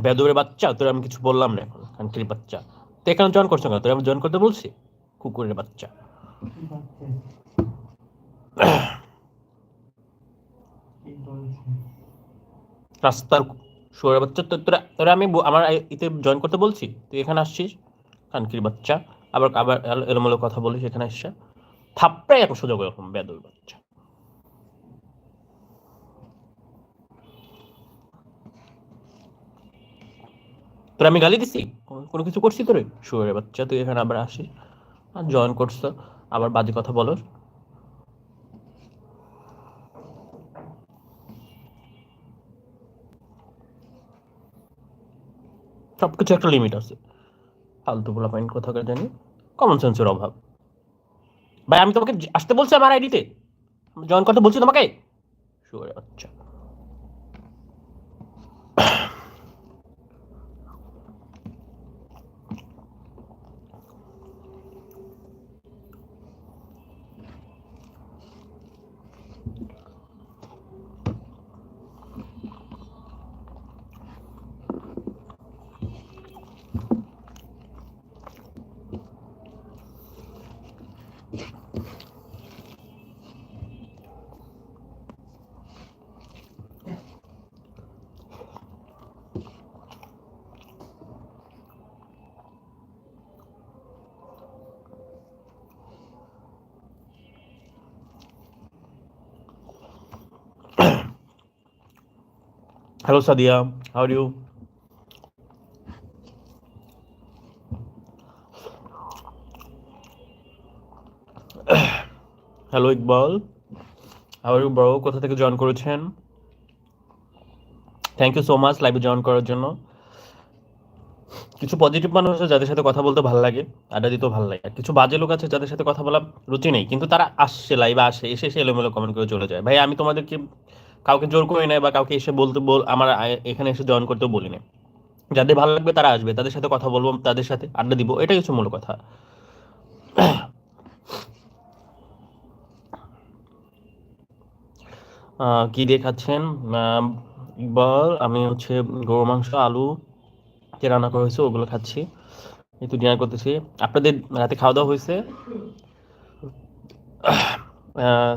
বেদুরের বাচ্চা, তোর আমি কিছু বললাম না এখন, কান্ট্রির বাচ্চা। তো এখানে জয়েন করছো কেন? তোর আমি জয়েন করতে বলছি? কুকুরের বাচ্চা। রাস্তার শুয়োরের বাচ্চা। তোরা তোরা আমি আমার ইতে জয়েন করতে বলছি, তুই এখানে আসছিস কানকির বাচ্চা। আবার আবার এলোমেলো কথা বলিস এখানে আসছে, থাপড়াই এখন সোজা এরকম বেদুর বাচ্চা। তোর আমি গালি দিছি? কোনো কিছু করছি তোরে? শুয়োরের বাচ্চা, তুই এখানে আবার আসিস আর জয়েন করছো, আবার বাজে কথা বলো। সবকিছু একটা লিমিট আছে। ফালতু বলা পয়েন্ট কোথাকার জানি, কমন সেন্সের অভাব। ভাই আমি তোমাকে আসতে বলছি আমার আইডিতে, জয়েন করতে বলছি তোমাকে? শুয়োরের বাচ্চা। Hello Sadia, how are you? Hello Iqbal, how are you bro? কোথা থেকে জয়েন করেছেন? থ্যাংক ইউ সো মাচ লাইভে জয়েন করার জন্য। কিছু পজিটিভ মানুষ আছে যাদের সাথে কথা বলতে ভালো লাগে, আড্ডা দিতেও ভালো লাগে, আর কিছু বাজে লোক আছে যাদের সাথে কথা বলা রুচি নেই, কিন্তু তারা আসছে লাইভে, আসে এসে এসে এলোমেলো কমেন্ট করে চলে যায়। ভাই আমি তোমাদেরকে কাউকে জোর করে নেই বা কাউকে এসে বলতে আমার এখানে এসে জয়েন করতেও বলি না। যাদের ভালো লাগবে তারা আসবে, তাদের সাথে কথা বলবো, তাদের সাথে আড্ডা দিব, এটাই হচ্ছে মূল কথা। কি দিয়ে খাচ্ছেন ইকবাল? আমি হচ্ছে গরুর মাংস আলু যে রান্না করা হয়েছে ওগুলো খাচ্ছি, এই তো ডিনার করতেছি। আপনাদের রাতে খাওয়া দাওয়া হয়েছে?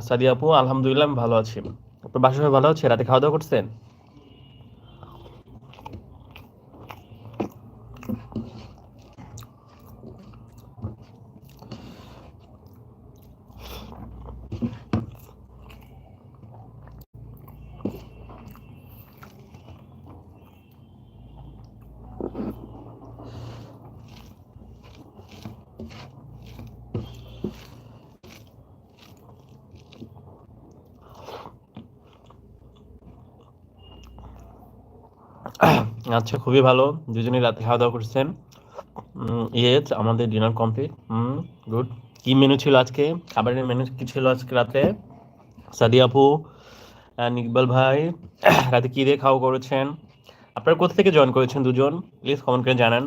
সাদিয়া আপু আলহামদুলিল্লাহ আমি ভালো আছি। আপনার বাসার সবাই ভালো আছে? রাতে খাওয়া দাওয়া করছেন? আচ্ছা, খুবই ভালো, দুজনেই রাতে খাওয়া দাওয়া করছেন। ইয়েস, আমাদের ডিনার কমপ্লিট। গুড। কি মেনু ছিল আজকে? খাবারের মেনু কি ছিল আজকে রাতে? সাদিয়া আপু, ইকবাল ভাই, রাতে কি দিয়ে খাওয়া করেছেন? আপনারা কোথা থেকে জয়েন করেছেন দুজন? প্লিজ কমেন্ট করে জানান।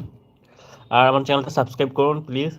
আর আমার চ্যানেলটা সাবস্ক্রাইব করুন প্লিজ।